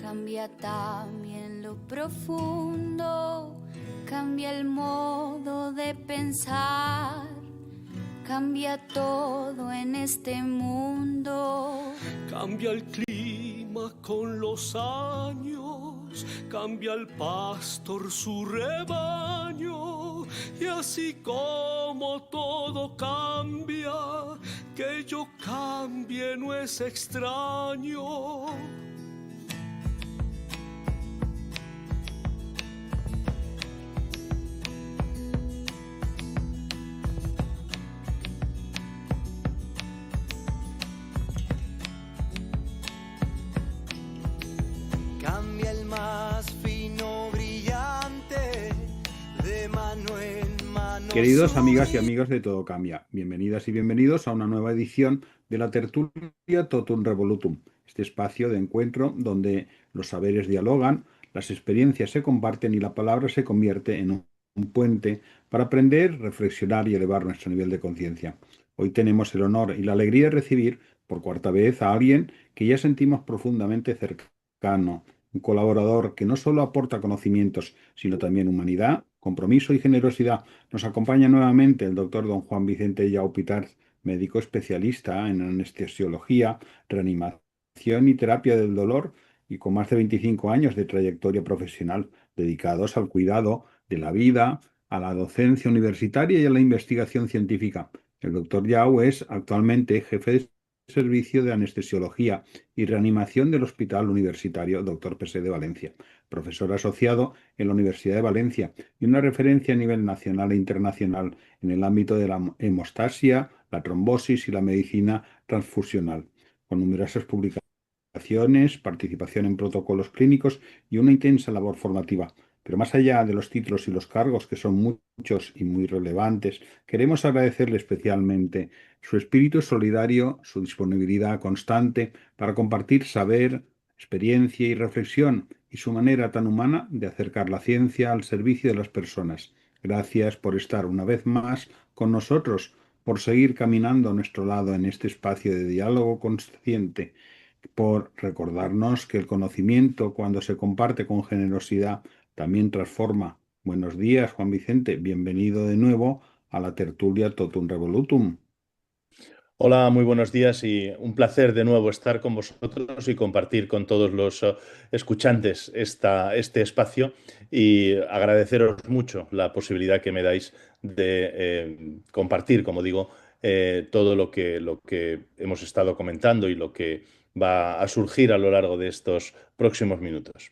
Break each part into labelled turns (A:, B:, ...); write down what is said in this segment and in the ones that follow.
A: cambia también lo profundo, cambia el modo de pensar, cambia todo en este mundo.
B: Cambia el clima con los años, cambia el pastor su rebaño, y así como todo cambia, que yo cambie no es extraño.
C: Cambia el más fino brillante de mano en mano.
D: Queridos amigas y amigos de Todo Cambia, bienvenidas y bienvenidos a una nueva edición de la tertulia Totum Revolutum, este espacio de encuentro donde los saberes dialogan, las experiencias se comparten y la palabra se convierte en un puente para aprender, reflexionar y elevar nuestro nivel de conciencia. Hoy tenemos el honor y la alegría de recibir por cuarta vez a alguien que ya sentimos profundamente cercano, un colaborador que no solo aporta conocimientos, sino también humanidad, compromiso y generosidad. Nos acompaña nuevamente el doctor don Juan Vicente Yao Pitarch, médico especialista en anestesiología, reanimación y terapia del dolor, y con más de 25 años de trayectoria profesional dedicados al cuidado de la vida, a la docencia universitaria y a la investigación científica. El doctor Yao es actualmente jefe de servicio de anestesiología y reanimación del Hospital Universitario Dr. Pese de Valencia, profesor asociado en la Universidad de Valencia y una referencia a nivel nacional e internacional en el ámbito de la hemostasia, la trombosis y la medicina transfusional, con numerosas publicaciones, participación en protocolos clínicos y una intensa labor formativa. Pero más allá de los títulos y los cargos, que son muchos y muy relevantes, queremos agradecerle especialmente su espíritu solidario, su disponibilidad constante para compartir saber, experiencia y reflexión, y su manera tan humana de acercar la ciencia al servicio de las personas. Gracias por estar una vez más con nosotros, por seguir caminando a nuestro lado en este espacio de diálogo consciente, por recordarnos que el conocimiento, cuando se comparte con generosidad, también transforma. Buenos días, Juan Vicente. Bienvenido de nuevo a la tertulia Totum Revolutum.
E: Hola, muy buenos días y un placer de nuevo estar con vosotros y compartir con todos los escuchantes este espacio y agradeceros mucho la posibilidad que me dais de compartir, como digo, todo lo que hemos estado comentando y lo que va a surgir a lo largo de estos próximos minutos.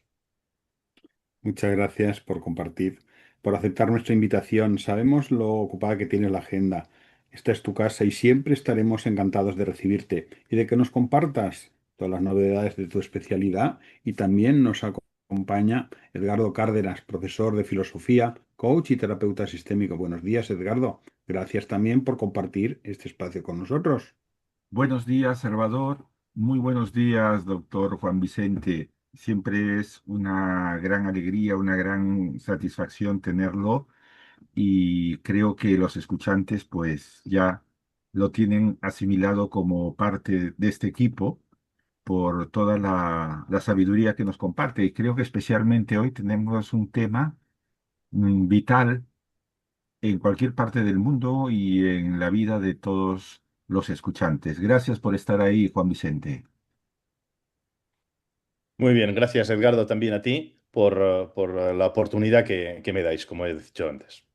D: Muchas gracias por compartir, por aceptar nuestra invitación. Sabemos lo ocupada que tienes la agenda. Esta es tu casa y siempre estaremos encantados de recibirte y de que nos compartas todas las novedades de tu especialidad. Y también nos acompaña Edgardo Cárdenas, profesor de filosofía, coach y terapeuta sistémico. Buenos días, Edgardo. Gracias también por compartir este espacio con nosotros.
F: Buenos días, Salvador. Muy buenos días, doctor Juan Vicente. Siempre es una gran alegría, una gran satisfacción tenerlo y creo que los escuchantes pues ya lo tienen asimilado como parte de este equipo por toda la sabiduría que nos comparte. Y creo que especialmente hoy tenemos un tema vital en cualquier parte del mundo y en la vida de todos los escuchantes. Gracias por estar ahí, Juan Vicente.
E: Muy bien, gracias Edgardo también a ti por la oportunidad que me dais, como he dicho antes.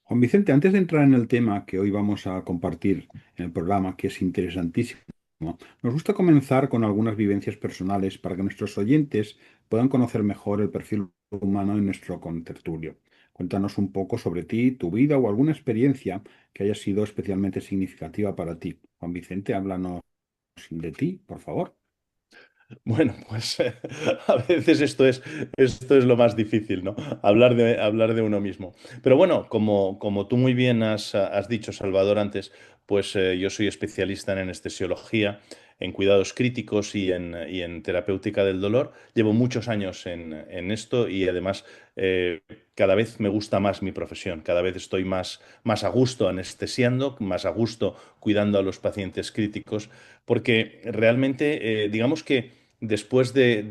D: Juan Vicente, antes de entrar en el tema que hoy vamos a compartir en el programa, que es interesantísimo, nos gusta comenzar con algunas vivencias personales para que nuestros oyentes puedan conocer mejor el perfil humano en nuestro contertulio. Cuéntanos un poco sobre ti, tu vida o alguna experiencia que haya sido especialmente significativa para ti. Juan Vicente, háblanos de ti, por favor.
E: Bueno, pues a veces esto es lo más difícil, ¿no? Hablar de uno mismo. Pero bueno, como tú muy bien has dicho, Salvador, antes, pues yo soy especialista en anestesiología, en cuidados críticos y en terapéutica del dolor. Llevo muchos años en esto y además cada vez me gusta más mi profesión, cada vez estoy más a gusto anestesiando, más a gusto cuidando a los pacientes críticos, porque realmente digamos que después de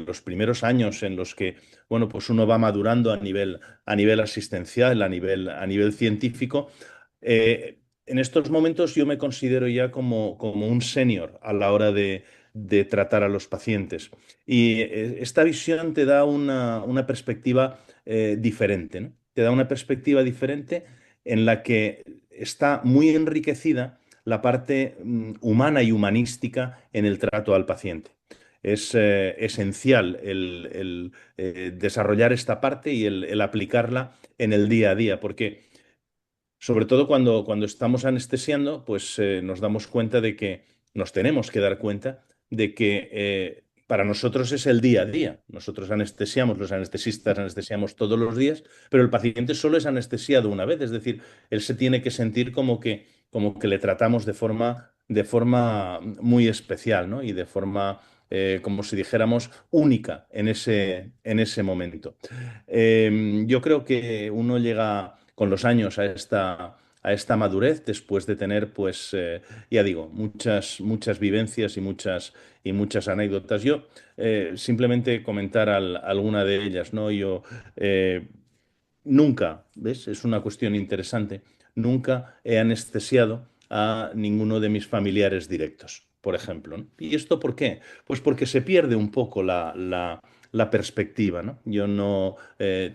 E: los primeros años en los que, bueno, pues uno va madurando a nivel asistencial, a nivel científico, en estos momentos yo me considero ya como un senior a la hora de tratar a los pacientes. Y esta visión te da una perspectiva diferente, ¿no? Te da una perspectiva diferente en la que está muy enriquecida la parte humana y humanística en el trato al paciente. Es esencial el desarrollar esta parte y el aplicarla en el día a día, porque sobre todo cuando estamos anestesiando, pues nos damos cuenta de que nos tenemos que dar cuenta de que para nosotros es el día a día. Nosotros anestesiamos, los anestesistas anestesiamos todos los días, pero el paciente solo es anestesiado una vez. Es decir, él se tiene que sentir como que le tratamos de forma muy especial, ¿no? Y de forma, como si dijéramos, única en ese momento. Yo creo que uno llega con los años a esta madurez después de tener, pues, ya digo, muchas vivencias y muchas anécdotas. Yo simplemente comentar alguna de ellas, ¿no? Yo nunca, ¿ves? Es una cuestión interesante. Nunca he anestesiado a ninguno de mis familiares directos, por ejemplo, ¿no? ¿Y esto por qué? Pues porque se pierde un poco la perspectiva, ¿no? Yo no,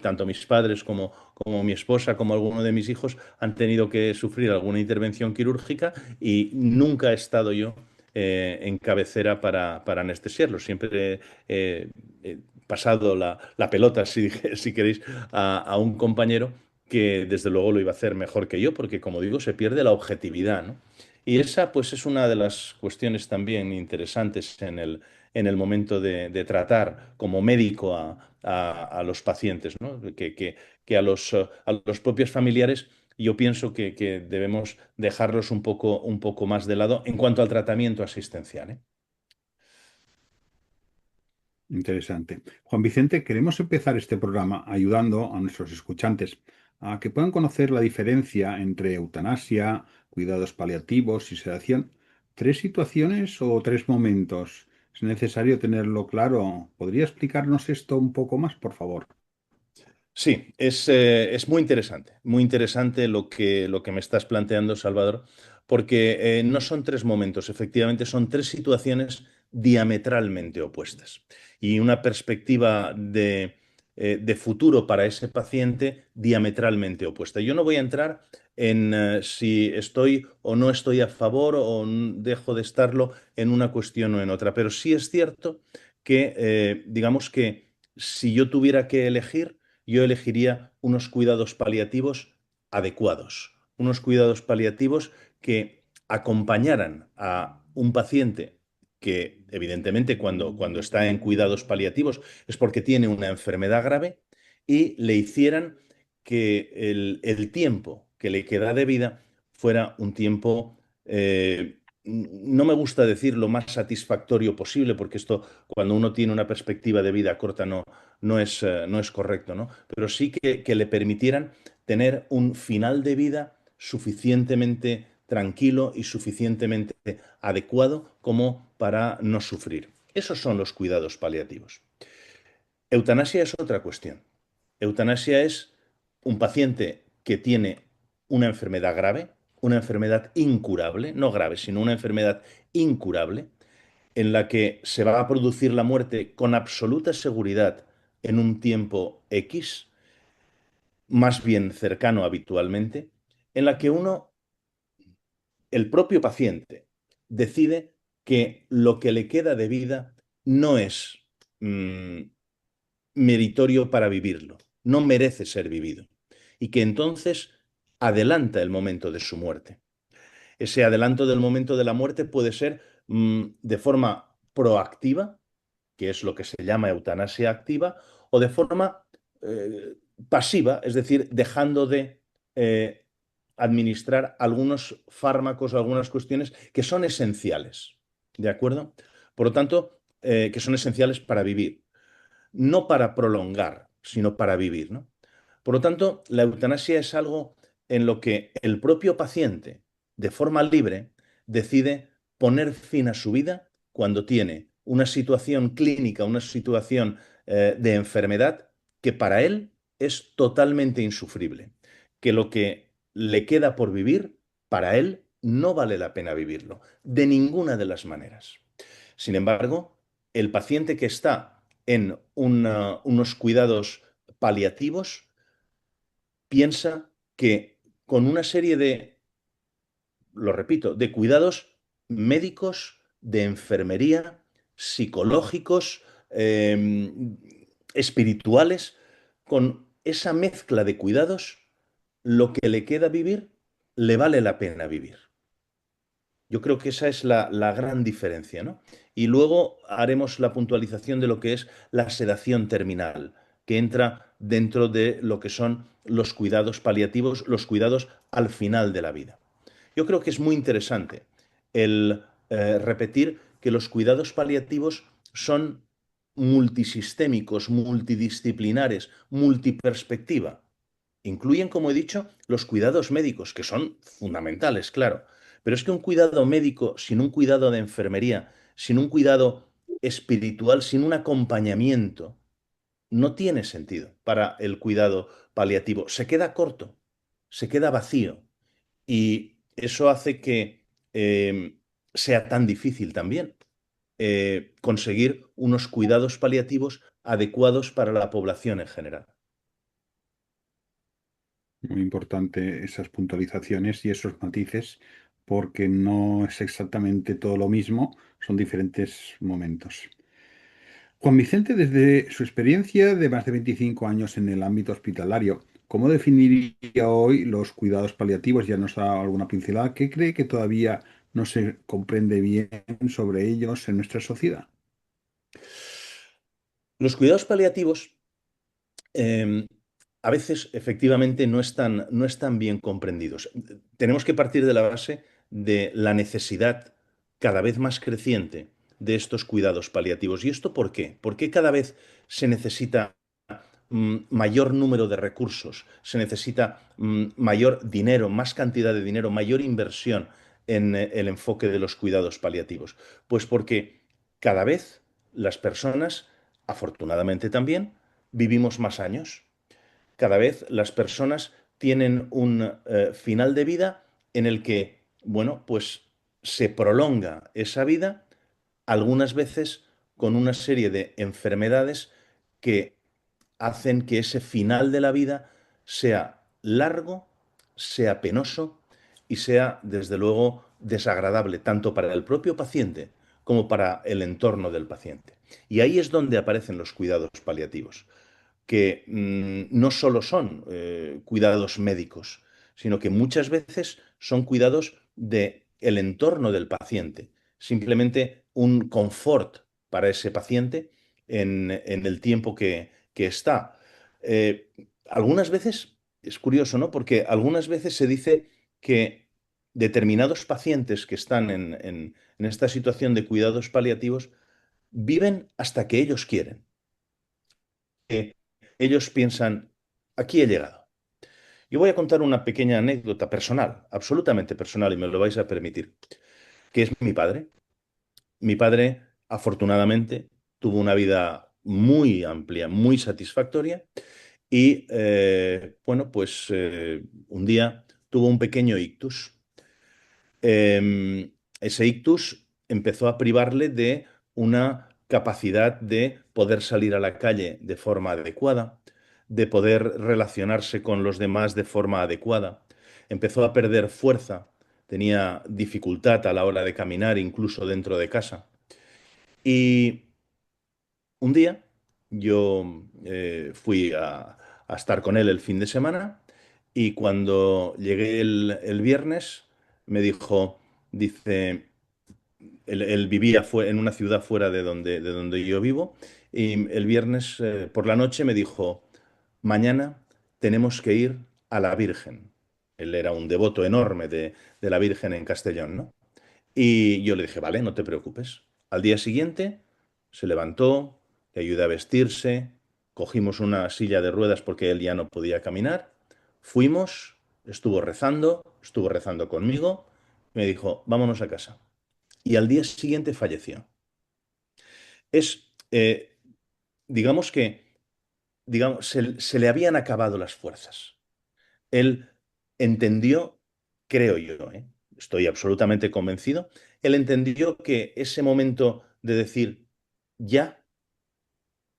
E: tanto mis padres como mi esposa, como alguno de mis hijos, han tenido que sufrir alguna intervención quirúrgica y nunca he estado yo en cabecera para anestesiarlos. Siempre he pasado la pelota, si queréis, a un compañero que desde luego lo iba a hacer mejor que yo, porque como digo, se pierde la objetividad, ¿no? Y esa pues es una de las cuestiones también interesantes en el momento de tratar como médico a los pacientes, ¿no? Que a los propios familiares yo pienso que debemos dejarlos un poco más de lado en cuanto al tratamiento asistencial, ¿eh?
D: Interesante. Juan Vicente, queremos empezar este programa ayudando a nuestros escuchantes a que puedan conocer la diferencia entre eutanasia, cuidados paliativos y sedación. ¿Tres situaciones o tres momentos? Es necesario tenerlo claro. ¿Podría explicarnos esto un poco más, por favor?
E: Sí, es muy interesante lo que me estás planteando, Salvador, porque no son tres momentos, efectivamente son tres situaciones diametralmente opuestas y una perspectiva de futuro para ese paciente diametralmente opuesta. Yo no voy a entrar en si estoy o no estoy a favor o dejo de estarlo en una cuestión o en otra, pero sí es cierto que, digamos que si yo tuviera que elegir, yo elegiría unos cuidados paliativos adecuados, unos cuidados paliativos que acompañaran a un paciente que evidentemente cuando está en cuidados paliativos es porque tiene una enfermedad grave y le hicieran que el tiempo que le queda de vida fuera un tiempo, no me gusta decir lo más satisfactorio posible, porque esto cuando uno tiene una perspectiva de vida corta no es correcto, ¿no? Pero sí que le permitieran tener un final de vida suficientemente tranquilo y suficientemente adecuado como para no sufrir. Esos son los cuidados paliativos. Eutanasia es otra cuestión. Eutanasia es un paciente que tiene una enfermedad grave, una enfermedad incurable, no grave, sino una enfermedad incurable, en la que se va a producir la muerte con absoluta seguridad en un tiempo X, más bien cercano habitualmente, en la que el propio paciente, decide que lo que le queda de vida no es mm, meritorio para vivirlo, no merece ser vivido, y que entonces adelanta el momento de su muerte. Ese adelanto del momento de la muerte puede ser de forma proactiva, que es lo que se llama eutanasia activa, o de forma pasiva, es decir, dejando de eh, administrar algunos fármacos, algunas cuestiones que son esenciales, ¿de acuerdo? Por lo tanto, que son esenciales para vivir, no para prolongar, sino para vivir, ¿no? Por lo tanto, la eutanasia es algo en lo que el propio paciente, de forma libre, decide poner fin a su vida cuando tiene una situación clínica, una situación de enfermedad que para él es totalmente insufrible, que lo que le queda por vivir, para él no vale la pena vivirlo, de ninguna de las maneras. Sin embargo, el paciente que está en unos cuidados paliativos piensa que con una serie de, lo repito, de cuidados médicos, de enfermería, psicológicos, espirituales, con esa mezcla de cuidados, lo que le queda vivir, le vale la pena vivir. Yo creo que esa es la gran diferencia, ¿no? Y luego haremos la puntualización de lo que es la sedación terminal, que entra dentro de lo que son los cuidados paliativos, los cuidados al final de la vida. Yo creo que es muy interesante el repetir que los cuidados paliativos son multisistémicos, multidisciplinares, multiperspectiva. Incluyen, como he dicho, los cuidados médicos, que son fundamentales, claro. Pero es que un cuidado médico sin un cuidado de enfermería, sin un cuidado espiritual, sin un acompañamiento, no tiene sentido para el cuidado paliativo. Se queda corto, se queda vacío. Y eso hace que sea tan difícil también conseguir unos cuidados paliativos adecuados para la población en general.
D: Muy importante esas puntualizaciones y esos matices, porque no es exactamente todo lo mismo, son diferentes momentos. Juan Vicente, desde su experiencia de más de 25 años en el ámbito hospitalario, ¿cómo definiría hoy los cuidados paliativos? Ya nos ha dado alguna pincelada. ¿Qué cree que todavía no se comprende bien sobre ellos en nuestra sociedad?
E: Los cuidados paliativos eh, a veces efectivamente no están bien comprendidos. Tenemos que partir de la base de la necesidad cada vez más creciente de estos cuidados paliativos. ¿Y esto por qué? ¿Por qué cada vez se necesita mayor número de recursos, se necesita mayor dinero, más cantidad de dinero, mayor inversión en el enfoque de los cuidados paliativos? Pues porque cada vez las personas, afortunadamente también, vivimos más años. Cada vez las personas tienen un final de vida en el que, bueno, pues se prolonga esa vida, algunas veces con una serie de enfermedades que hacen que ese final de la vida sea largo, sea penoso y sea, desde luego, desagradable, tanto para el propio paciente como para el entorno del paciente. Y ahí es donde aparecen los cuidados paliativos, que no solo son cuidados médicos, sino que muchas veces son cuidados del entorno del paciente, simplemente un confort para ese paciente en el tiempo que está. Eh, algunas veces, es curioso, ¿no? Porque algunas veces se dice que determinados pacientes que están en esta situación de cuidados paliativos viven hasta que ellos quieren. Ellos piensan, aquí he llegado. Yo voy a contar una pequeña anécdota personal, absolutamente personal, y me lo vais a permitir, que es mi padre. Mi padre, afortunadamente, tuvo una vida muy amplia, muy satisfactoria, y bueno, pues un día tuvo un pequeño ictus. Ese ictus empezó a privarle de una capacidad de poder salir a la calle de forma adecuada, de poder relacionarse con los demás de forma adecuada. Empezó a perder fuerza, tenía dificultad a la hora de caminar, incluso dentro de casa. Y un día yo fui a estar con él el fin de semana y cuando llegué el viernes me dijo, dice, él vivía en una ciudad fuera de donde yo vivo y el viernes por la noche me dijo, mañana tenemos que ir a la Virgen. Él era un devoto enorme de la Virgen en Castellón, ¿no? Y yo le dije, vale, no te preocupes. Al día siguiente se levantó, le ayudé a vestirse, cogimos una silla de ruedas porque él ya no podía caminar, fuimos, estuvo rezando conmigo, me dijo, vámonos a casa. Y al día siguiente falleció. es, digamos que, se le habían acabado las fuerzas. Él entendió, creo yo, estoy absolutamente convencido, él entendió que ese momento de decir, ya,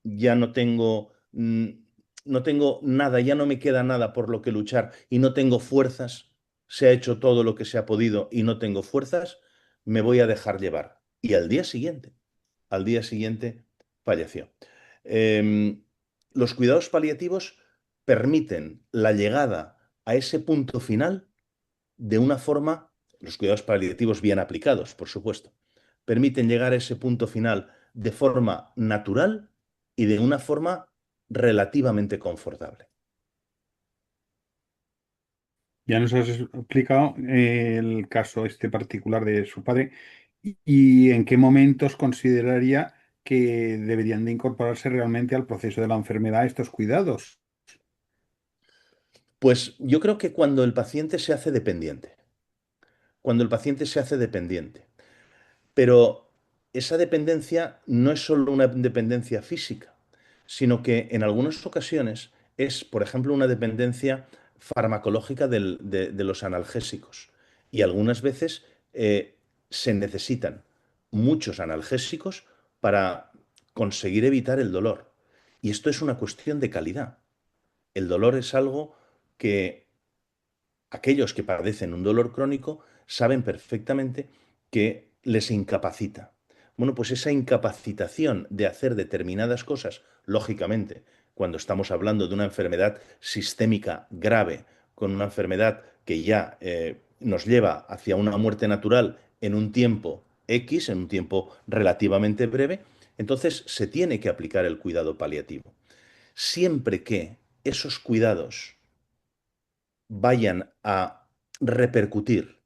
E: ya no tengo, no tengo nada, ya no me queda nada por lo que luchar y no tengo fuerzas, se ha hecho todo lo que se ha podido y no tengo fuerzas, me voy a dejar llevar. Y al día siguiente falleció. Em, los cuidados paliativos permiten la llegada a ese punto final de una forma, los cuidados paliativos bien aplicados, por supuesto, permiten llegar a ese punto final de forma natural y de una forma relativamente confortable.
D: Ya nos has explicado el caso este particular de su padre y en qué momentos consideraría que deberían de incorporarse realmente al proceso de la enfermedad estos cuidados.
E: Pues yo creo que cuando el paciente se hace dependiente, cuando el paciente se hace dependiente, pero esa dependencia no es solo una dependencia física, sino que en algunas ocasiones es, por ejemplo, una dependencia farmacológica de los analgésicos. Y algunas veces se necesitan muchos analgésicos para conseguir evitar el dolor. Y esto es una cuestión de calidad. El dolor es algo que aquellos que padecen un dolor crónico saben perfectamente que les incapacita. Bueno, pues esa incapacitación de hacer determinadas cosas, lógicamente, cuando estamos hablando de una enfermedad sistémica grave, con una enfermedad que ya nos lleva hacia una muerte natural en un tiempo X, en un tiempo relativamente breve, entonces se tiene que aplicar el cuidado paliativo. Siempre que esos cuidados vayan a repercutir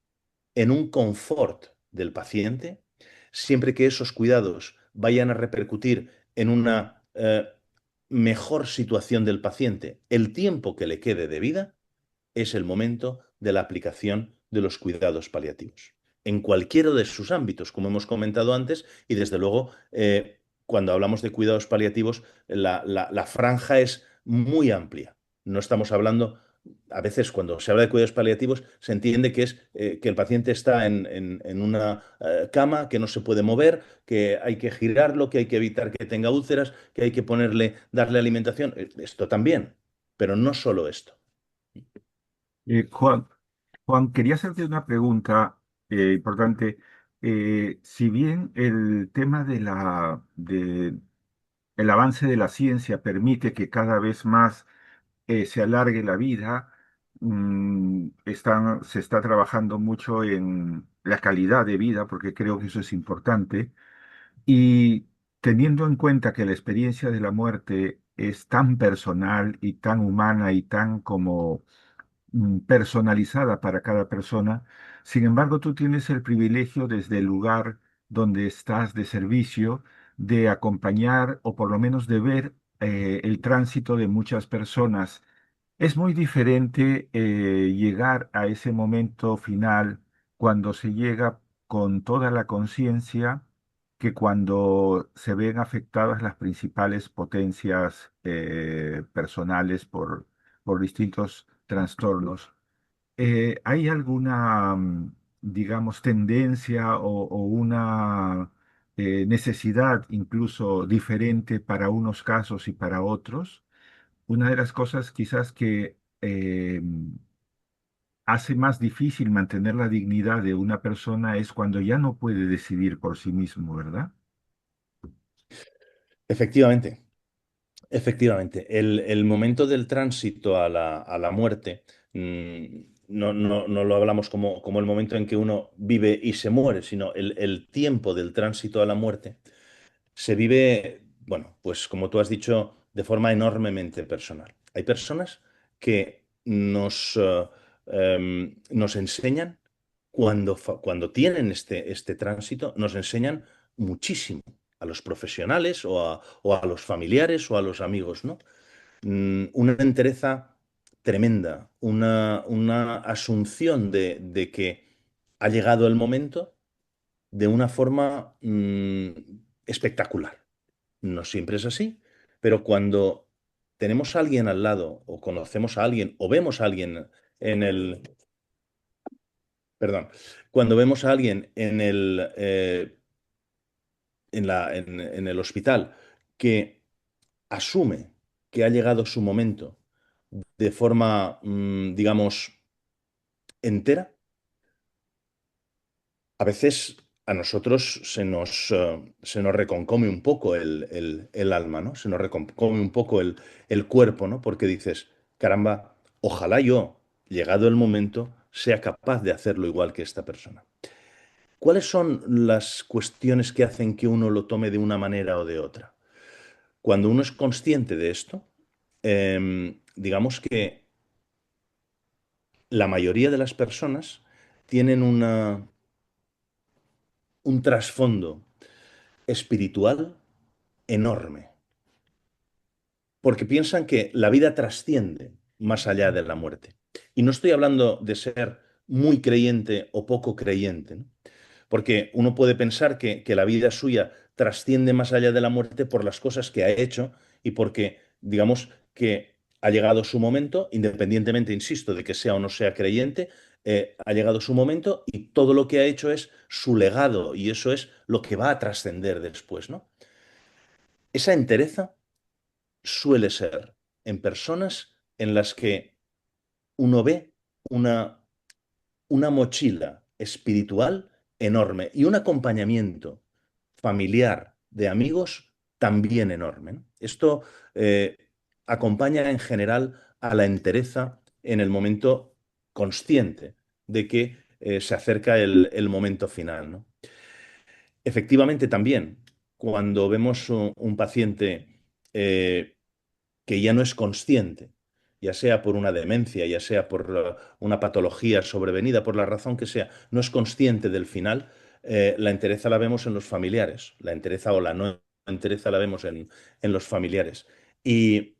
E: en un confort del paciente, siempre que esos cuidados vayan a repercutir en una mejor situación del paciente, el tiempo que le quede de vida, es el momento de la aplicación de los cuidados paliativos. En cualquiera de sus ámbitos, como hemos comentado antes, y desde luego, cuando hablamos de cuidados paliativos, la franja es muy amplia. No estamos hablando a veces cuando se habla de cuidados paliativos se entiende que es que el paciente está en una cama, que no se puede mover, que hay que girarlo, que hay que evitar que tenga úlceras, que hay que darle alimentación. Esto también, pero no solo esto.
F: Juan, Juan, quería hacerte una pregunta importante. Si bien el tema el avance de la ciencia permite que cada vez más se alargue la vida, se está trabajando mucho en la calidad de vida, porque creo que eso es importante. Y teniendo en cuenta que la experiencia de la muerte es tan personal y tan humana y tan como personalizada para cada persona. Sin embargo, tú tienes el privilegio desde el lugar donde estás de servicio de acompañar o por lo menos de ver el tránsito de muchas personas. Es muy diferente llegar a ese momento final cuando se llega con toda la conciencia que cuando se ven afectadas las principales potencias personales por distintos trastornos. ¿Hay alguna, digamos, tendencia o una necesidad incluso diferente para unos casos y para otros? Una de las cosas quizás que hace más difícil mantener la dignidad de una persona es cuando ya no puede decidir por sí mismo, ¿verdad?
E: Efectivamente, efectivamente. El momento del tránsito a la muerte, no lo hablamos como el momento en que uno vive y se muere, sino el tiempo del tránsito a la muerte se vive, bueno, pues como tú has dicho, de forma enormemente personal. Hay personas que nos enseñan, cuando tienen este tránsito, nos enseñan muchísimo a los profesionales o a los familiares o a los amigos, ¿no? Una entereza tremenda, una asunción de que ha llegado el momento de una forma espectacular. No siempre es así, pero cuando tenemos a alguien al lado, o conocemos a alguien, o vemos a alguien en el, perdón, cuando vemos a alguien en el hospital que asume que ha llegado su momento de forma, digamos, entera, a veces a nosotros se nos reconcome un poco el alma, ¿no? Se nos reconcome un poco el cuerpo, ¿no? Porque dices, caramba, ojalá yo, llegado el momento, sea capaz de hacerlo igual que esta persona. ¿Cuáles son las cuestiones que hacen que uno lo tome de una manera o de otra? Cuando uno es consciente de esto, digamos que la mayoría de las personas tienen un trasfondo espiritual enorme, porque piensan que la vida trasciende más allá de la muerte. Y no estoy hablando de ser muy creyente o poco creyente, ¿no? Porque uno puede pensar que la vida suya trasciende más allá de la muerte por las cosas que ha hecho y porque, digamos, que ha llegado su momento, independientemente, insisto, de que sea o no sea creyente, ha llegado su momento y todo lo que ha hecho es su legado y eso es lo que va a trascender después, ¿no? Esa entereza suele ser en personas en las que uno ve una, una mochila espiritual enorme y un acompañamiento familiar de amigos también enorme, ¿no? Esto acompaña en general a la entereza en el momento consciente de que se acerca el momento final, ¿no? Efectivamente, también, cuando vemos un paciente que ya no es consciente, ya sea por una demencia, ya sea por una patología sobrevenida, por la razón que sea, no es consciente del final, la entereza la vemos en los familiares, la entereza o la no entereza la vemos en los familiares. Y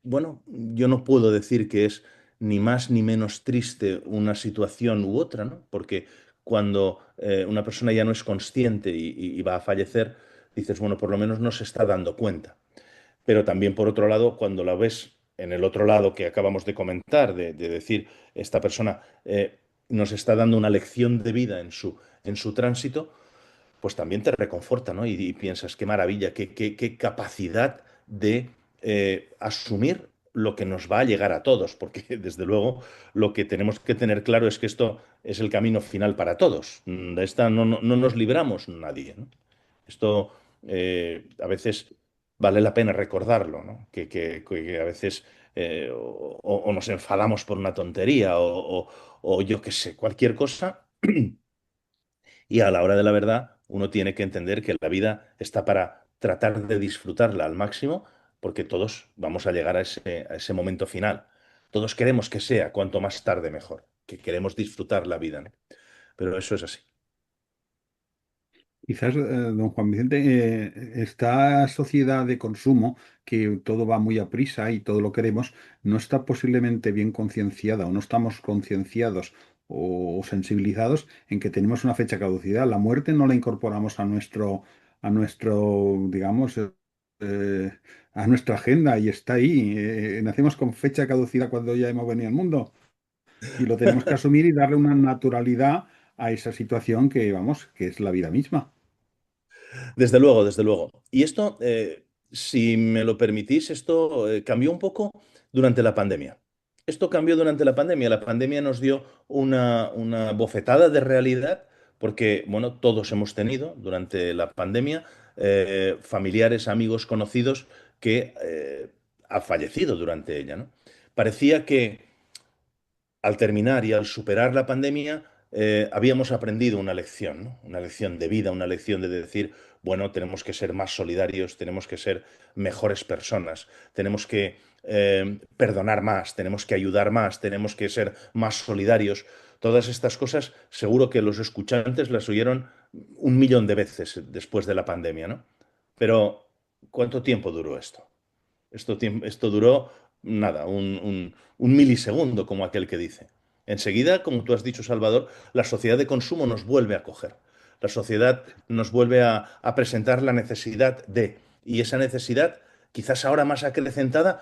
E: bueno, yo no puedo decir que es ni más ni menos triste una situación u otra, ¿no? Porque cuando una persona ya no es consciente y va a fallecer, dices, bueno, por lo menos no se está dando cuenta. Pero también, por otro lado, cuando la ves en el otro lado que acabamos de comentar, de decir, esta persona nos está dando una lección de vida en su tránsito, pues también te reconforta, ¿no? Y piensas, qué maravilla, qué capacidad de asumir lo que nos va a llegar a todos, porque desde luego lo que tenemos que tener claro es que esto es el camino final para todos. De esta no nos libramos nadie, ¿no? Esto a veces vale la pena recordarlo, ¿no? Que a veces o nos enfadamos por una tontería o yo qué sé, cualquier cosa. Y a la hora de la verdad, uno tiene que entender que la vida está para tratar de disfrutarla al máximo, porque todos vamos a llegar a ese momento final. Todos queremos que sea cuanto más tarde mejor, que queremos disfrutar la vida, ¿no? Pero eso es así.
D: Quizás, don Juan Vicente, esta sociedad de consumo, que todo va muy a prisa y todo lo queremos, no está posiblemente bien concienciada o no estamos concienciados o sensibilizados en que tenemos una fecha de caducidad. La muerte no la incorporamos a nuestro, digamos, eh, a nuestra agenda y está ahí. Nacemos con fecha de caducidad cuando ya hemos venido al mundo y lo tenemos que asumir y darle una naturalidad a esa situación que, vamos, que es la vida misma.
E: Desde luego, desde luego. Y esto, si me lo permitís, esto cambió un poco durante la pandemia. Esto cambió durante la pandemia. La pandemia nos dio una bofetada de realidad porque, bueno, todos hemos tenido durante la pandemia familiares, amigos, conocidos que han fallecido durante ella, ¿no? Parecía que al terminar y al superar la pandemia, habíamos aprendido una lección, ¿no? Una lección de vida, una lección de decir, bueno, tenemos que ser más solidarios, tenemos que ser mejores personas, tenemos que perdonar más, tenemos que ayudar más, tenemos que ser más solidarios. Todas estas cosas seguro que los escuchantes las oyeron 1 millón de veces después de la pandemia, ¿no? Pero, ¿cuánto tiempo duró esto? Esto duró nada, un milisegundo, como aquel que dice. Enseguida, como tú has dicho, Salvador, la sociedad de consumo nos vuelve a coger. La sociedad nos vuelve a presentar la necesidad de. y esa necesidad, quizás ahora más acrecentada,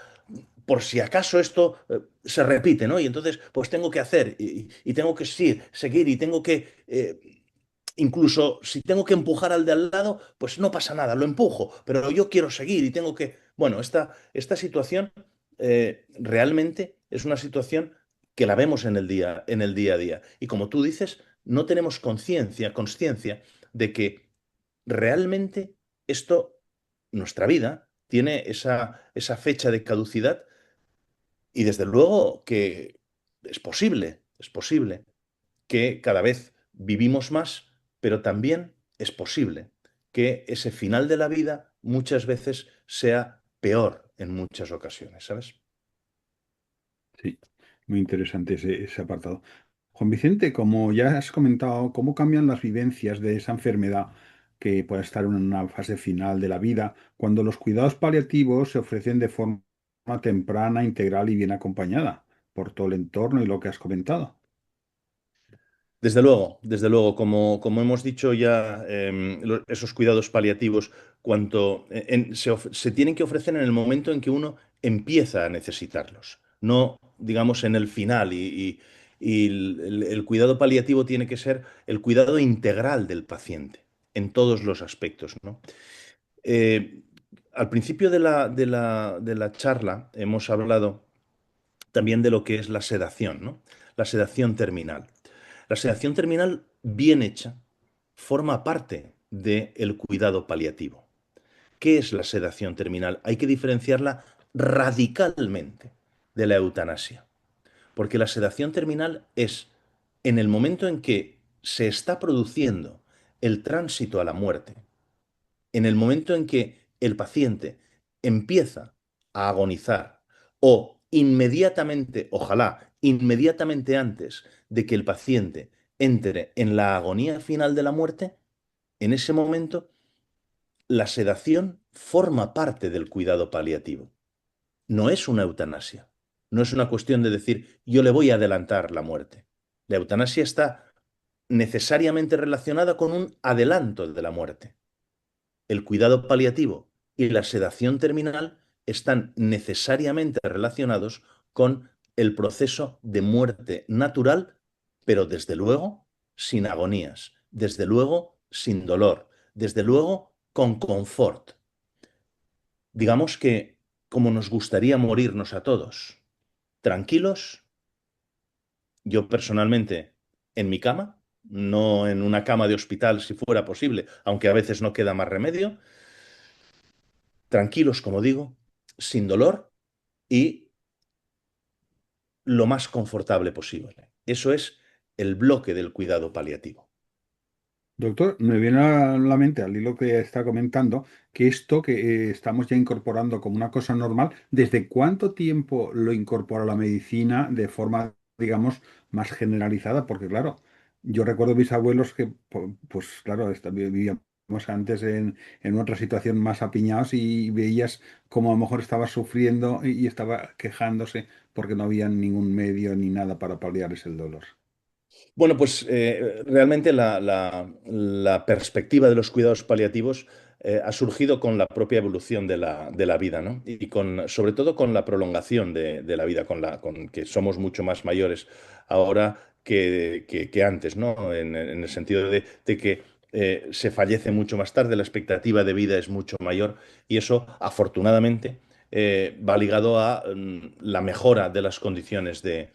E: por si acaso esto se repite, ¿no? Y entonces, pues tengo que hacer y tengo que seguir y tengo que, incluso si tengo que empujar al de al lado, pues no pasa nada, lo empujo, pero yo quiero seguir y tengo que... Bueno, esta situación realmente es una situación que la vemos en el día a día. Y como tú dices, no tenemos consciencia de que realmente esto, nuestra vida, tiene esa fecha de caducidad y desde luego que es posible que cada vez vivimos más, pero también es posible que ese final de la vida muchas veces sea peor en muchas ocasiones, ¿sabes?
D: Sí, muy interesante ese apartado. Juan Vicente, como ya has comentado, ¿cómo cambian las vivencias de esa enfermedad que puede estar en una fase final de la vida cuando los cuidados paliativos se ofrecen de forma temprana, integral y bien acompañada por todo el entorno y lo que has comentado?
E: Desde luego, como hemos dicho ya, esos cuidados paliativos se tienen que ofrecer en el momento en que uno empieza a necesitarlos, no, digamos, en el final. Y el cuidado paliativo tiene que ser el cuidado integral del paciente, en todos los aspectos, ¿no? Eh, Al principio de la charla hemos hablado también de lo que es la sedación, ¿no? La sedación terminal. La sedación terminal bien hecha forma parte del cuidado paliativo. ¿Qué es la sedación terminal? Hay que diferenciarla radicalmente de la eutanasia, porque la sedación terminal es en el momento en que se está produciendo el tránsito a la muerte, en el momento en que el paciente empieza a agonizar o inmediatamente, ojalá, inmediatamente antes de que el paciente entre en la agonía final de la muerte, en ese momento la sedación forma parte del cuidado paliativo. No es una eutanasia. No es una cuestión de decir yo le voy a adelantar la muerte. La eutanasia está necesariamente relacionada con un adelanto de la muerte. El cuidado paliativo y la sedación terminal están necesariamente relacionados con el proceso de muerte natural, pero desde luego sin agonías, desde luego sin dolor, desde luego con confort. Digamos que como nos gustaría morirnos a todos, tranquilos, yo personalmente en mi cama, no en una cama de hospital si fuera posible, aunque a veces no queda más remedio, tranquilos, como digo, sin dolor y lo más confortable posible. Eso es el bloque del cuidado paliativo.
D: Doctor, me viene a la mente al hilo que está comentando que esto que estamos ya incorporando como una cosa normal, ¿desde cuánto tiempo lo incorpora la medicina de forma, digamos, más generalizada? Porque claro, yo recuerdo mis abuelos que, pues claro, vivíamos antes en otra situación más apiñados y veías como a lo mejor estaba sufriendo y estaba quejándose porque no había ningún medio ni nada para paliar ese dolor.
E: Bueno, pues realmente la perspectiva de los cuidados paliativos ha surgido con la propia evolución de la vida, ¿no? Y sobre todo con la prolongación de la vida, con que somos mucho más mayores ahora que antes, ¿no? En el sentido de que se fallece mucho más tarde, la expectativa de vida es mucho mayor y eso, afortunadamente, va ligado a la mejora de las condiciones de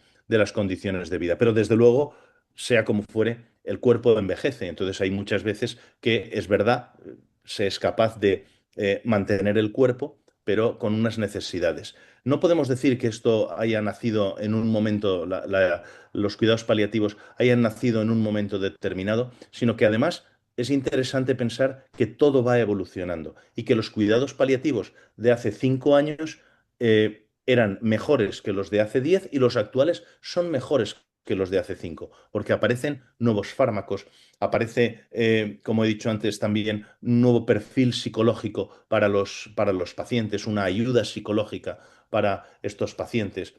E: vida. Pero desde luego sea como fuere, el cuerpo envejece. Entonces hay muchas veces que es verdad, se es capaz de mantener el cuerpo, pero con unas necesidades. No podemos decir que esto haya nacido en un momento, los cuidados paliativos hayan nacido en un momento determinado, sino que además es interesante pensar que todo va evolucionando y que los cuidados paliativos de hace 5 años eran mejores que los de hace 10 y los actuales son mejores que los de hace 5, porque aparecen nuevos fármacos, aparece, como he dicho antes, también un nuevo perfil psicológico para los pacientes, una ayuda psicológica para estos pacientes.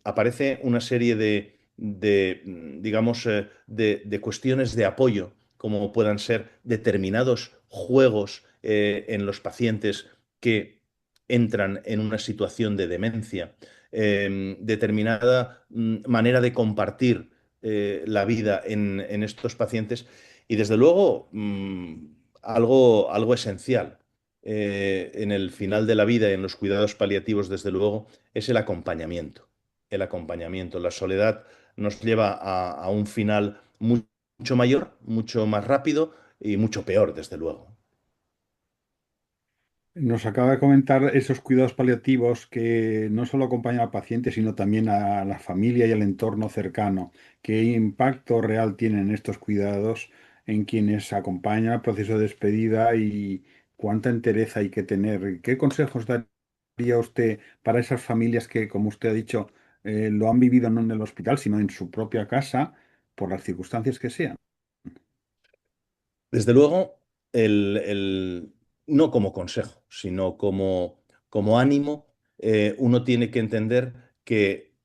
E: Aparece una serie digamos, de cuestiones de apoyo, como puedan ser determinados juegos en los pacientes que entran en una situación de demencia, determinada manera de compartir la vida en estos pacientes y desde luego algo esencial en el final de la vida y en los cuidados paliativos, desde luego, es el acompañamiento. El acompañamiento. La soledad nos lleva a un final mucho mayor, mucho más rápido y mucho peor, desde luego.
D: Nos acaba de comentar esos cuidados paliativos que no solo acompañan al paciente, sino también a la familia y al entorno cercano. ¿Qué impacto real tienen estos cuidados en quienes acompañan el proceso de despedida y cuánta entereza hay que tener? ¿Qué consejos daría usted para esas familias que, como usted ha dicho, lo han vivido no en el hospital, sino en su propia casa, por las circunstancias que sean?
E: Desde luego, no como consejo, sino como ánimo, uno tiene que entender que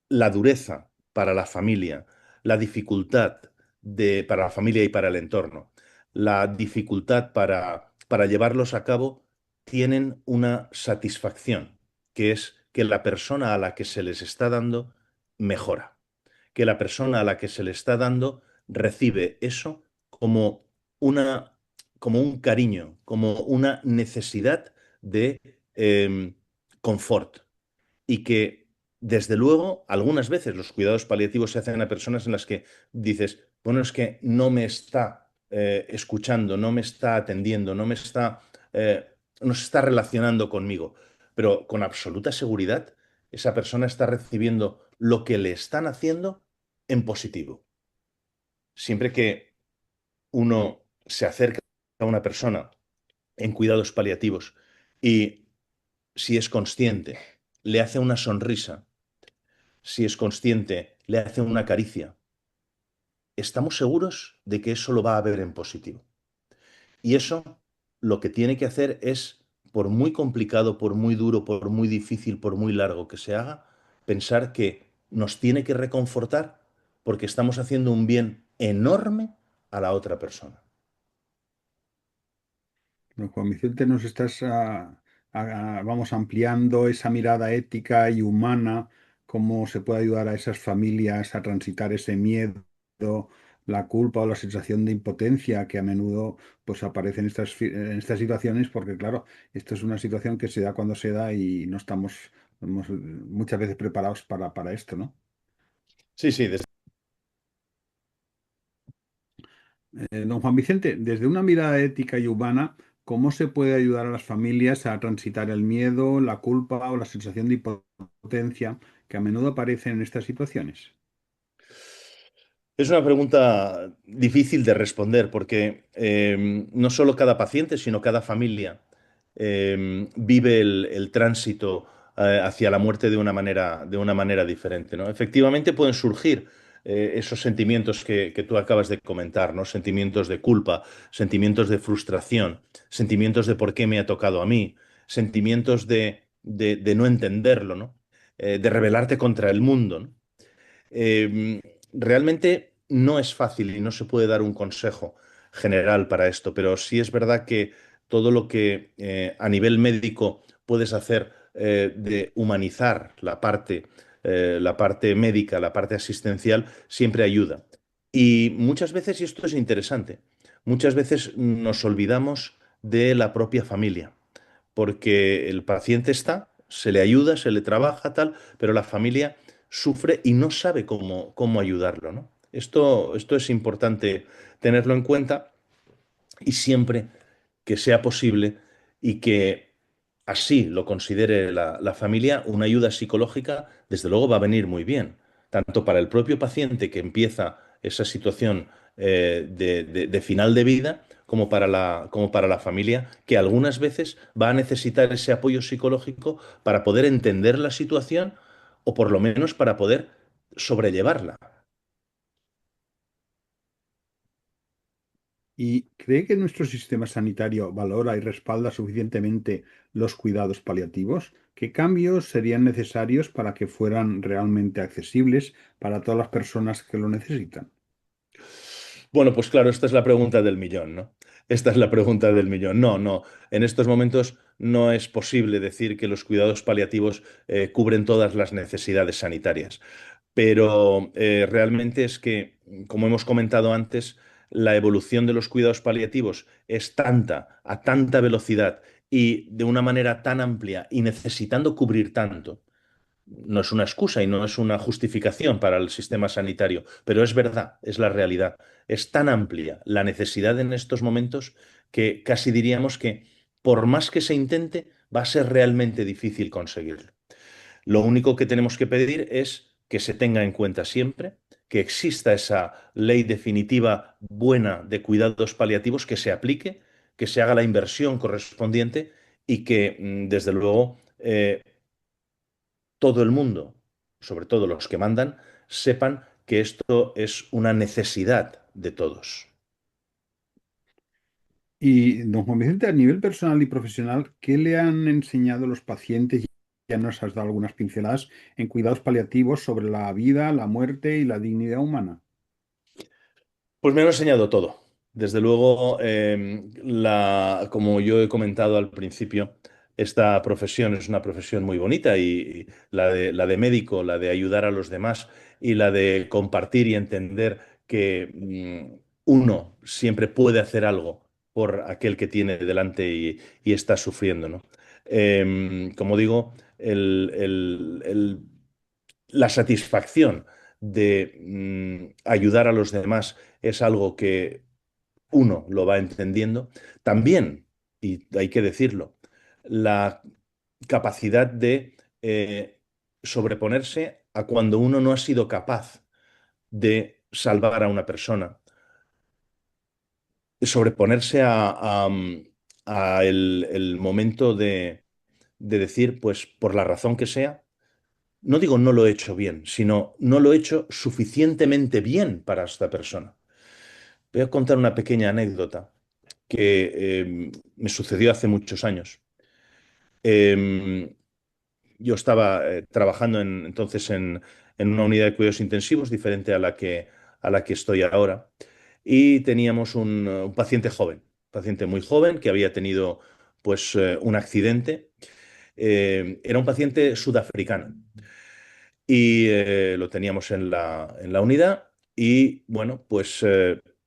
E: la dureza para la familia, la dificultad para la familia y para el entorno, la dificultad para llevarlos a cabo, tienen una satisfacción, que es que la persona a la que se les está dando mejora, que la persona a la que se le está dando recibe eso como una, como un cariño, como una necesidad de confort y que, desde luego, algunas veces los cuidados paliativos se hacen a personas en las que dices, bueno, es que no me está escuchando, no me está atendiendo, no se está relacionando conmigo, pero con absoluta seguridad esa persona está recibiendo lo que le están haciendo en positivo. Siempre que uno se acerca a una persona en cuidados paliativos y, si es consciente, le hace una sonrisa, si es consciente, le hace una caricia, estamos seguros de que eso lo va a ver en positivo. Y eso lo que tiene que hacer es, por muy complicado, por muy duro, por muy difícil, por muy largo que se haga, pensar que nos tiene que reconfortar porque estamos haciendo un bien enorme a la otra persona.
D: Bueno, Juan Vicente, nos estás, vamos, ampliando esa mirada ética y humana, cómo se puede ayudar a esas familias a transitar ese miedo, la culpa o la sensación de impotencia que a menudo pues aparece en estas situaciones, porque claro, esto es una situación que se da cuando se da y no estamos muchas veces preparados para esto, ¿no?
E: Sí, sí,
D: Don Juan Vicente, desde una mirada ética y humana, ¿cómo se puede ayudar a las familias a transitar el miedo, la culpa o la sensación de impotencia que a menudo aparecen en estas situaciones?
E: es una pregunta difícil de responder porque no solo cada paciente, sino cada familia vive el tránsito hacia la muerte de una manera diferente, ¿no? Efectivamente pueden surgir esos sentimientos que tú acabas de comentar, ¿no? Sentimientos de culpa, sentimientos de frustración, sentimientos de por qué me ha tocado a mí, sentimientos de no entenderlo, ¿no? De rebelarte contra el mundo, ¿no? Realmente no es fácil y no se puede dar un consejo general para esto, pero sí es verdad que todo lo que a nivel médico puedes hacer de humanizar la parte médica, la parte asistencial, siempre ayuda. Y muchas veces, y esto es interesante, muchas veces nos olvidamos de la propia familia, porque el paciente está, se le ayuda, se le trabaja, tal, pero la familia sufre y no sabe cómo ayudarlo, ¿no? Esto es importante tenerlo en cuenta y siempre que sea posible y que así lo considere la familia, una ayuda psicológica, desde luego va a venir muy bien, tanto para el propio paciente que empieza esa situación de final de vida, como para la familia, que algunas veces va a necesitar ese apoyo psicológico para poder entender la situación o por lo menos para poder sobrellevarla.
D: ¿Y cree que nuestro sistema sanitario valora y respalda suficientemente los cuidados paliativos? ¿Qué cambios serían necesarios para que fueran realmente accesibles para todas las personas que lo necesitan?
E: Bueno, pues claro, esta es la pregunta del millón, ¿no? Esta es la pregunta del millón. No, no, en estos momentos no es posible decir que los cuidados paliativos cubren todas las necesidades sanitarias. Pero realmente es que, como hemos comentado antes, la evolución de los cuidados paliativos es tanta, a tanta velocidad y de una manera tan amplia y necesitando cubrir tanto. No es una excusa y no es una justificación para el sistema sanitario, pero es verdad, es la realidad. Es tan amplia la necesidad en estos momentos que casi diríamos que por más que se intente, va a ser realmente difícil conseguirlo. Lo único que tenemos que pedir es que se tenga en cuenta siempre, que exista esa ley definitiva buena de cuidados paliativos, que se aplique, que se haga la inversión correspondiente y que, desde luego, todo el mundo, sobre todo los que mandan, sepan que esto es una necesidad de todos.
D: Y, don Juan Vicente, a nivel personal y profesional, ¿qué le han enseñado los pacientes? Ya nos has dado algunas pinceladas en cuidados paliativos sobre la vida, la muerte y la dignidad humana.
E: Pues me han enseñado todo. Desde luego, como yo he comentado al principio, esta profesión es una profesión muy bonita y la de médico, la de ayudar a los demás y la de compartir y entender que uno siempre puede hacer algo por aquel que tiene delante y está sufriendo, ¿no? Como digo, la satisfacción de ayudar a los demás es algo que uno lo va entendiendo. También, y hay que decirlo, la capacidad de sobreponerse a cuando uno no ha sido capaz de salvar a una persona, sobreponerse a el momento de decir, pues por la razón que sea, no digo no lo he hecho bien, sino no lo he hecho suficientemente bien para esta persona. Voy a contar una pequeña anécdota que me sucedió hace muchos años. Eh, yo estaba trabajando entonces en una unidad de cuidados intensivos diferente a la que estoy ahora y teníamos un paciente joven, un paciente muy joven que había tenido pues un accidente. Era un paciente sudafricano y lo teníamos en la unidad y bueno, pues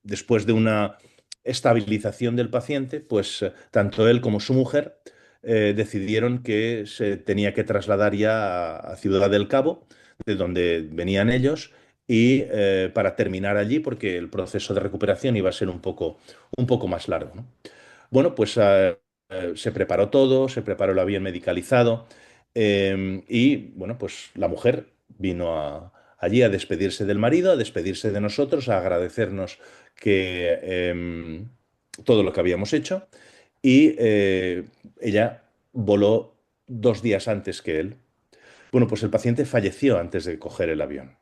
E: después de una estabilización del paciente, pues tanto él como su mujer decidieron que se tenía que trasladar ya a Ciudad del Cabo, de donde venían ellos, y para terminar allí, porque el proceso de recuperación iba a ser un poco más largo, ¿no? Bueno, pues se preparó todo, se preparó el avión medicalizado y bueno, pues la mujer vino allí a despedirse del marido, a despedirse de nosotros, a agradecernos que todo lo que habíamos hecho y ella voló 2 días antes que él. Bueno, pues el paciente falleció antes de coger el avión.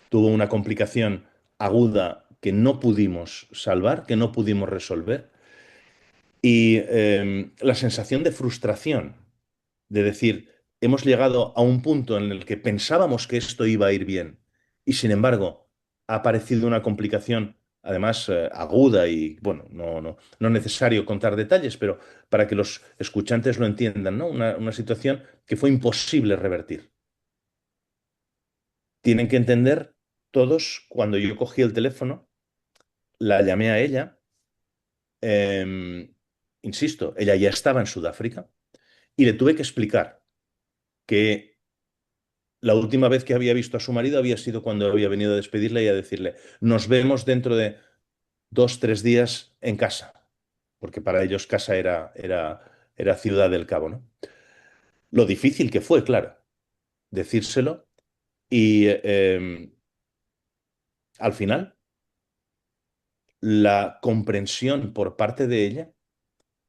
E: Tuvo una complicación aguda que no pudimos salvar, que no pudimos resolver y la sensación de frustración, de decir, hemos llegado a un punto en el que pensábamos que esto iba a ir bien y sin embargo ha aparecido una complicación, además aguda y bueno, no es necesario contar detalles, pero para que los escuchantes lo entiendan, ¿no? Una situación que fue imposible revertir. Tienen que entender todos, cuando yo cogí el teléfono, la llamé a ella, em, insisto, ella ya estaba en Sudáfrica y le tuve que explicar que la última vez que había visto a su marido había sido cuando había venido a despedirle y a decirle, nos vemos dentro de 2, 3 días en casa, porque para ellos casa era Ciudad del Cabo, ¿no? Lo difícil que fue, claro, decírselo y al final la comprensión por parte de ella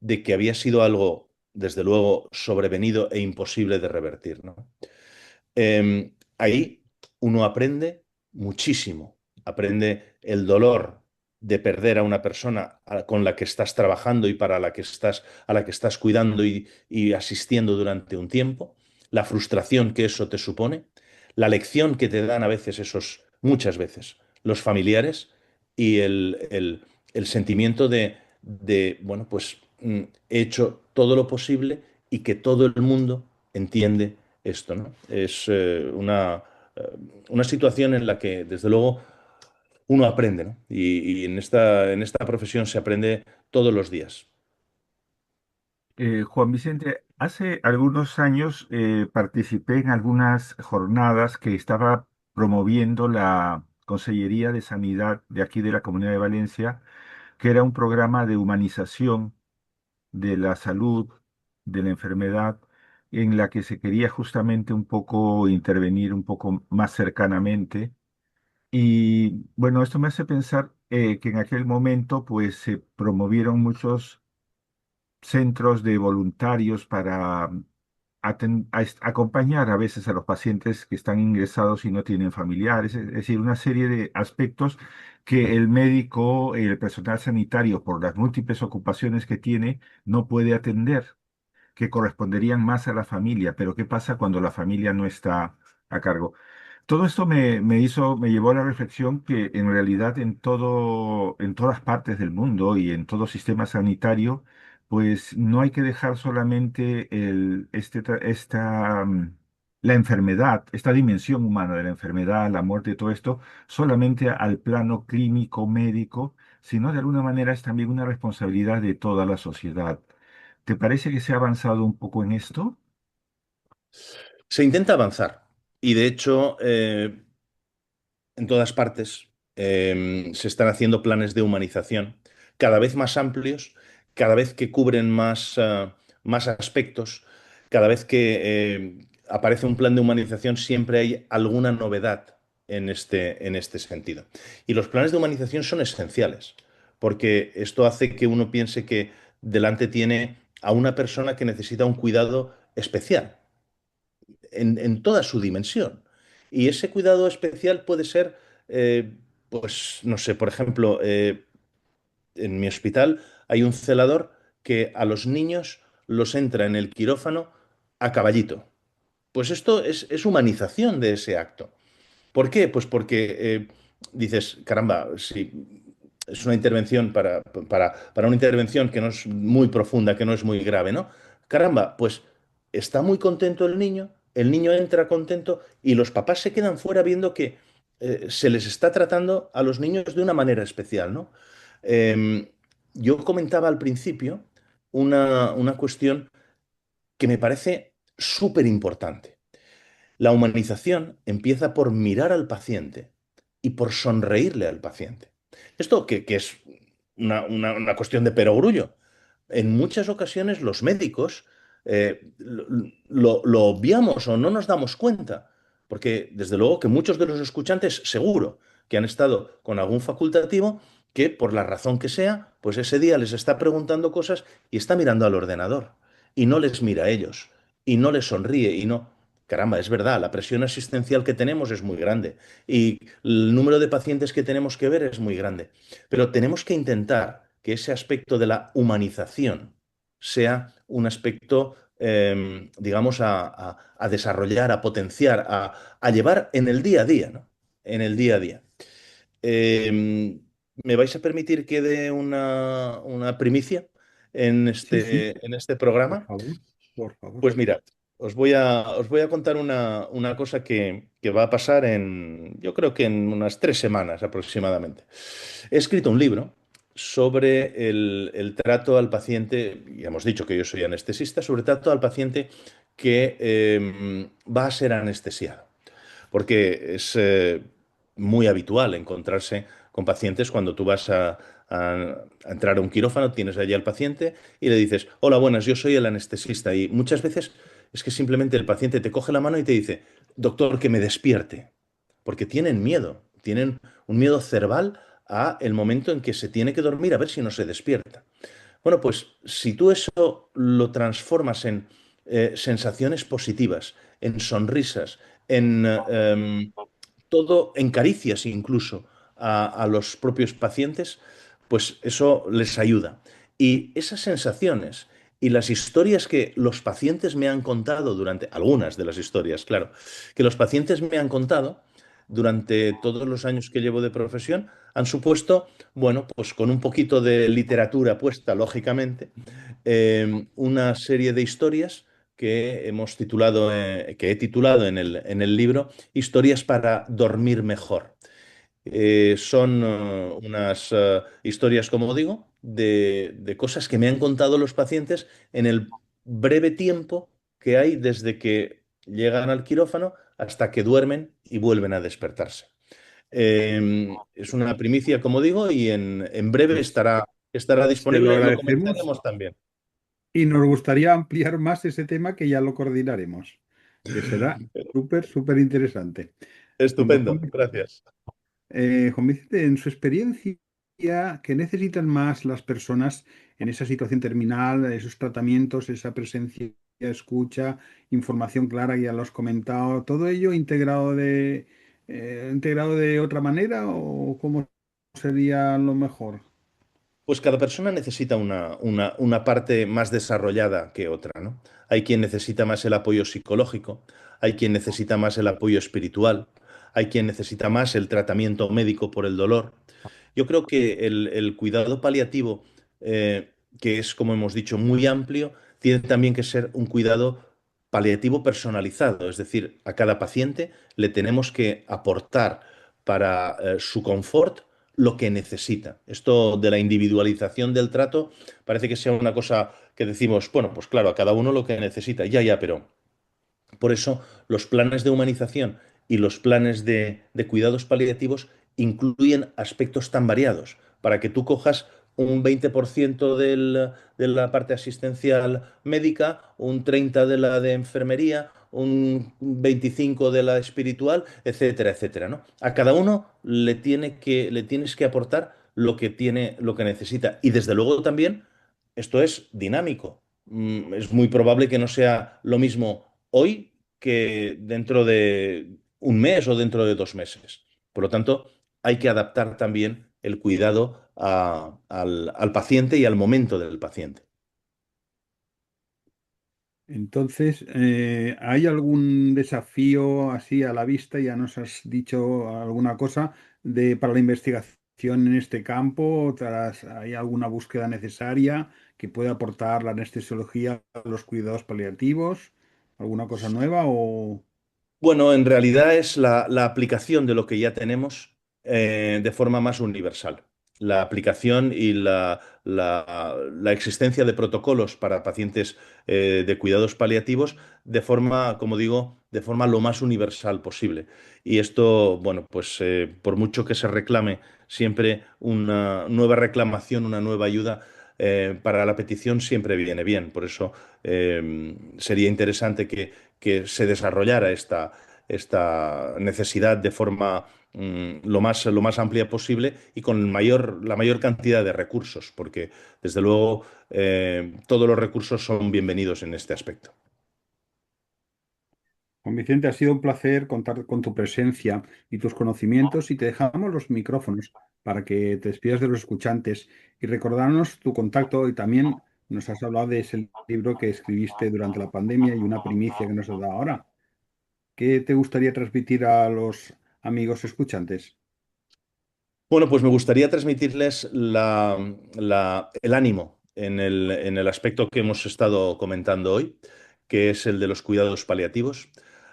E: de que había sido algo, desde luego, sobrevenido e imposible de revertir, ¿no? Ahí uno aprende muchísimo, aprende el dolor de perder a una persona con la que estás trabajando y a la que estás cuidando y asistiendo durante un tiempo, la frustración que eso te supone, la lección que te dan a veces muchas veces, los familiares y el sentimiento bueno, pues he hecho todo lo posible y que todo el mundo entiende esto, ¿no? Es eh, una situación en la que, desde luego, uno aprende, ¿no? Y en esta profesión se aprende todos los días.
F: Juan Vicente, hace algunos años participé en algunas jornadas que estaba promoviendo la Consellería de Sanidad de aquí de la Comunidad de Valencia, que era un programa de humanización de la salud, de la enfermedad, en la que se quería justamente un poco intervenir un poco más cercanamente. Y bueno, esto me hace pensar que en aquel momento pues se promovieron muchos centros de voluntarios para acompañar a veces a los pacientes que están ingresados y no tienen familiares, es decir, una serie de aspectos que el médico, el personal sanitario, por las múltiples ocupaciones que tiene, no puede atender, que corresponderían más a la familia, pero ¿qué pasa cuando la familia no está a cargo? Todo esto me llevó a la reflexión que en realidad en todas partes del mundo y en todo sistema sanitario, pues no hay que dejar solamente la enfermedad, esta dimensión humana de la enfermedad, la muerte, todo esto, solamente al plano clínico, médico, sino de alguna manera es también una responsabilidad de toda la sociedad. ¿Te parece que se ha avanzado un poco en esto?
E: Se intenta avanzar y, de hecho, en todas partes se están haciendo planes de humanización cada vez más amplios, cada vez que cubren más aspectos, cada vez que aparece un plan de humanización siempre hay alguna novedad en este sentido. Y los planes de humanización son esenciales, porque esto hace que uno piense que delante tiene a una persona que necesita un cuidado especial en toda su dimensión. Y ese cuidado especial puede ser, pues, no sé, por ejemplo, en mi hospital hay un celador que a los niños los entra en el quirófano a caballito. Pues esto es humanización de ese acto. ¿Por qué? Pues porque dices, caramba, si es una intervención para una intervención que no es muy profunda, que no es muy grave, ¿no? Caramba, pues está muy contento el niño entra contento y los papás se quedan fuera viendo que se les está tratando a los niños de una manera especial, ¿no? Eh, yo comentaba al principio una cuestión que me parece súper importante. La humanización empieza por mirar al paciente y por sonreírle al paciente. Esto que es una cuestión de perogrullo. En muchas ocasiones los médicos lo obviamos o no nos damos cuenta, porque desde luego que muchos de los escuchantes seguro que han estado con algún facultativo que por la razón que sea, pues ese día les está preguntando cosas y está mirando al ordenador y no les mira a ellos y no les sonríe y no. Caramba, es verdad, la presión asistencial que tenemos es muy grande y el número de pacientes que tenemos que ver es muy grande. Pero tenemos que intentar que ese aspecto de la humanización sea un aspecto, digamos, a desarrollar, a potenciar, a llevar en el día a día, ¿no? En el día a día. Eh, ¿Me vais a permitir que dé una primicia
D: Sí, sí,
E: en este
D: por
E: programa?
D: favor, por favor.
E: Pues mirad, os voy a contar una cosa que va a pasar yo creo que en unas 3 semanas aproximadamente. He escrito un libro sobre el trato al paciente, y hemos dicho que yo soy anestesista, sobre trato al paciente que va a ser anestesiado porque es muy habitual encontrarse con pacientes cuando tú vas a entrar a un quirófano, tienes allí al paciente y le dices, hola, buenas, yo soy el anestesista. Y muchas veces es que simplemente el paciente te coge la mano y te dice, doctor, que me despierte, porque tienen un miedo cerval a el momento en que se tiene que dormir a ver si no se despierta. Bueno, pues si tú eso lo transformas en sensaciones positivas, en sonrisas, en todo, en caricias incluso a los propios pacientes, pues eso les ayuda. Y esas sensaciones y las historias que los pacientes me han contado algunas de las historias, claro, que los pacientes me han contado, durante todos los años que llevo de profesión han supuesto, bueno, pues con un poquito de literatura puesta, lógicamente, una serie de historias que hemos titulado, que he titulado en el libro Historias para dormir mejor. Son unas historias, como digo, de cosas que me han contado los pacientes en el breve tiempo que hay desde que llegan al quirófano hasta que duermen y vuelven a despertarse. Es una primicia, como digo, y en breve
D: Pues
E: estará
D: te lo
E: disponible. Lo
D: agradecemos
E: comentaremos también.
D: y nos gustaría ampliar más ese tema que ya lo coordinaremos, que será súper, súper interesante. Bueno,
E: Estupendo, gracias.
D: Juan Vicente, en su experiencia, ¿qué necesitan más las personas en esa situación terminal, esos tratamientos, esa presencia, escucha, información clara, ya lo has comentado, todo ello integrado de otra manera o cómo sería lo mejor?
E: Pues cada persona necesita una parte más desarrollada que otra, ¿no? Hay quien necesita más el apoyo psicológico, hay quien necesita más el apoyo espiritual, hay quien necesita más el tratamiento médico por el dolor. Yo creo que el cuidado paliativo, que es, como hemos dicho, muy amplio, tiene también que ser un cuidado paliativo personalizado, es decir, a cada paciente le tenemos que aportar para su confort lo que necesita. Esto de la individualización del trato parece que sea una cosa que decimos, bueno, pues claro, a cada uno lo que necesita, ya, ya, pero por eso los planes de humanización y los planes de cuidados paliativos incluyen aspectos tan variados para que tú cojas un 20% de la parte asistencial médica, un 30% de la de enfermería, un 25% de la espiritual, etcétera, etcétera, ¿no? A cada uno le tienes que aportar lo que tiene, lo que necesita. Y desde luego también esto es dinámico. Es muy probable que no sea lo mismo hoy que dentro de un mes o dentro de 2 meses. Por lo tanto, hay que adaptar también el cuidado al paciente y al momento del paciente.
D: Entonces, ¿hay algún desafío así a la vista? Ya nos has dicho alguna cosa para la investigación en este campo. ¿Hay alguna búsqueda necesaria que pueda aportar la anestesiología a los cuidados paliativos? ¿Alguna cosa nueva o...?
E: Bueno, en realidad es la aplicación de lo que ya tenemos de forma más universal. La aplicación y la existencia de protocolos para pacientes de cuidados paliativos de forma, como digo, de forma lo más universal posible. Y esto, bueno, pues por mucho que se reclame siempre una nueva reclamación, una nueva ayuda, para la petición siempre viene bien. Por eso sería interesante que se desarrollara esta necesidad de forma lo más amplia posible y con la mayor cantidad de recursos, porque desde luego todos los recursos son bienvenidos en este aspecto.
D: Juan Vicente, ha sido un placer contar con tu presencia y tus conocimientos y te dejamos los micrófonos para que te despidas de los escuchantes y recordarnos tu contacto y también nos has hablado de ese libro que escribiste durante la pandemia y una primicia que nos has dado ahora. ¿Qué te gustaría transmitir a los amigos escuchantes?
E: Bueno, pues me gustaría transmitirles el ánimo en el aspecto que hemos estado comentando hoy, que es el de los cuidados paliativos.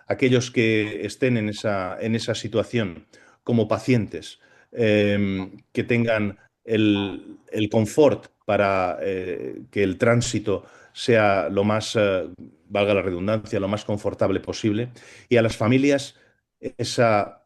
E: Aquellos que estén en esa situación como pacientes, que tengan el confort para que el tránsito sea lo más, valga la redundancia, lo más confortable posible, y a las familias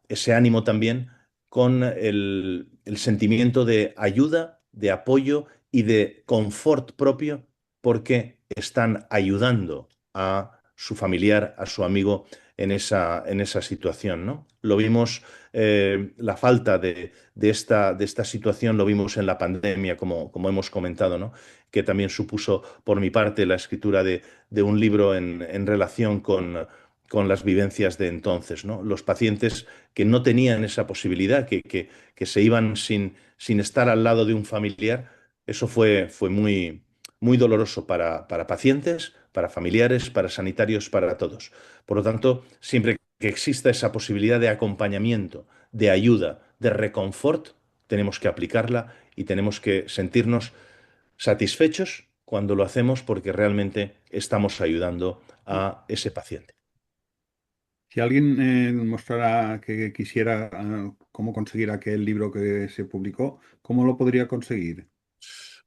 E: ese ánimo también con el sentimiento de ayuda, de apoyo y de confort propio porque están ayudando a su familiar, a su amigo en esa situación, ¿no? Lo vimos, la falta de esta situación lo vimos en la pandemia, como hemos comentado, ¿no? Que también supuso por mi parte la escritura de un libro en relación con las vivencias de entonces, ¿no? Los pacientes que no tenían esa posibilidad, que se iban sin estar al lado de un familiar, eso fue muy, muy doloroso para pacientes, para familiares, para sanitarios, para todos. Por lo tanto, siempre que exista esa posibilidad de acompañamiento, de ayuda, de reconfort, tenemos que aplicarla y tenemos que sentirnos satisfechos cuando lo hacemos porque realmente estamos ayudando a ese paciente.
D: Si alguien mostrara que quisiera cómo conseguir aquel libro que se publicó, ¿cómo lo podría conseguir?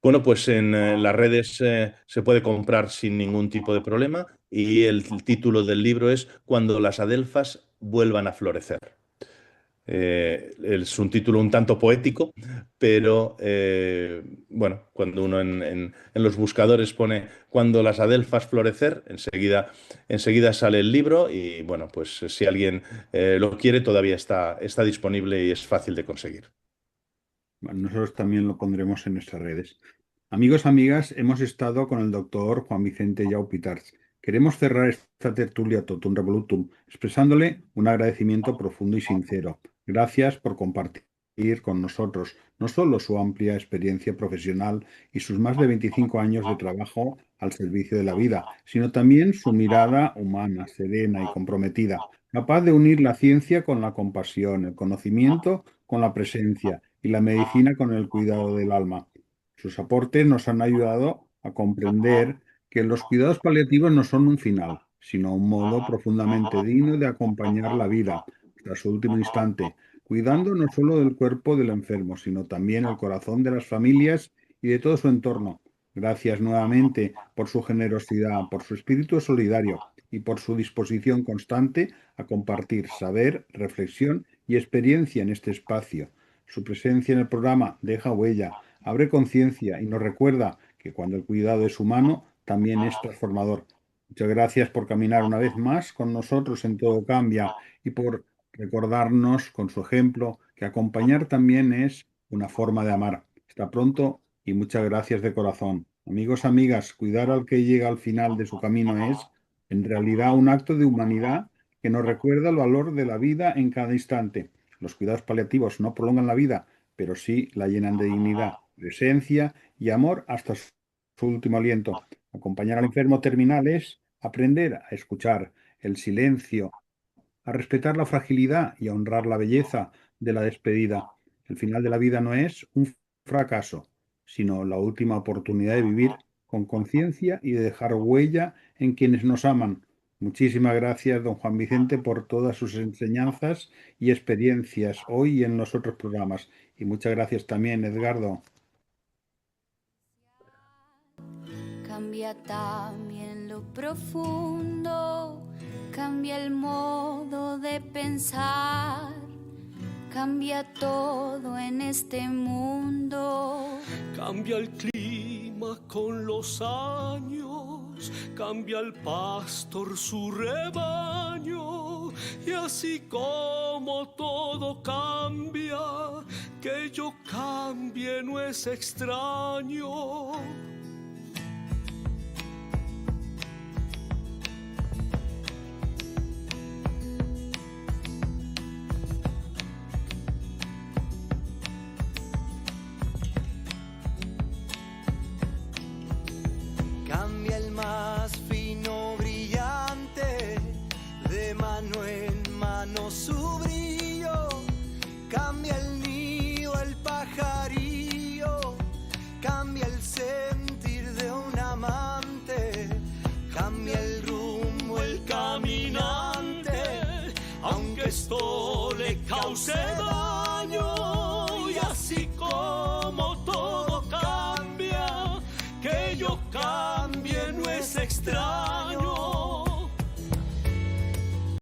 E: Bueno, pues en las redes se puede comprar sin ningún tipo de problema y el título del libro es Cuando las adelfas vuelvan a florecer. Es un título un tanto poético, pero bueno, cuando uno en los buscadores pone Cuando las adelfas florecer, enseguida sale el libro y bueno, pues si alguien lo quiere todavía está disponible y es fácil de conseguir.
D: Bueno, nosotros también lo pondremos en nuestras redes. Amigos, amigas, hemos estado con el doctor Juan Vicente Yao Pitarch. Queremos cerrar esta tertulia Totum Revolutum expresándole un agradecimiento profundo y sincero. Gracias por compartir con nosotros no solo su amplia experiencia profesional y sus más de 25 años de trabajo al servicio de la vida, sino también su mirada humana, serena y comprometida, capaz de unir la ciencia con la compasión, el conocimiento con la presencia y la medicina con el cuidado del alma. Sus aportes nos han ayudado a comprender que los cuidados paliativos no son un final, sino un modo profundamente digno de acompañar la vida hasta su último instante, cuidando no solo del cuerpo del enfermo, sino también el corazón de las familias y de todo su entorno. Gracias nuevamente por su generosidad, por su espíritu solidario y por su disposición constante a compartir saber, reflexión y experiencia en este espacio. Su presencia en el programa deja huella, abre conciencia y nos recuerda que cuando el cuidado es humano, también es transformador. Muchas gracias por caminar una vez más con nosotros en Todo Cambia y por recordarnos con su ejemplo que acompañar también es una forma de amar. Hasta pronto y muchas gracias de corazón. Amigos, amigas, cuidar al que llega al final de su camino es, en realidad, un acto de humanidad que nos recuerda el valor de la vida en cada instante. Los cuidados paliativos no prolongan la vida, pero sí la llenan de dignidad, presencia y amor hasta su último aliento. Acompañar al enfermo terminal es aprender a escuchar el silencio, a respetar la fragilidad y a honrar la belleza de la despedida. El final de la vida no es un fracaso, sino la última oportunidad de vivir con conciencia y de dejar huella en quienes nos aman. Muchísimas gracias, don Juan Vicente, por todas sus enseñanzas y experiencias hoy y en los otros programas. Y muchas gracias también, Edgardo.
A: Cambia también lo profundo, cambia el modo de pensar, cambia todo en este mundo.
B: Cambia el clima con los años, cambia el pastor su rebaño, y así como todo cambia, que yo cambie no es extraño.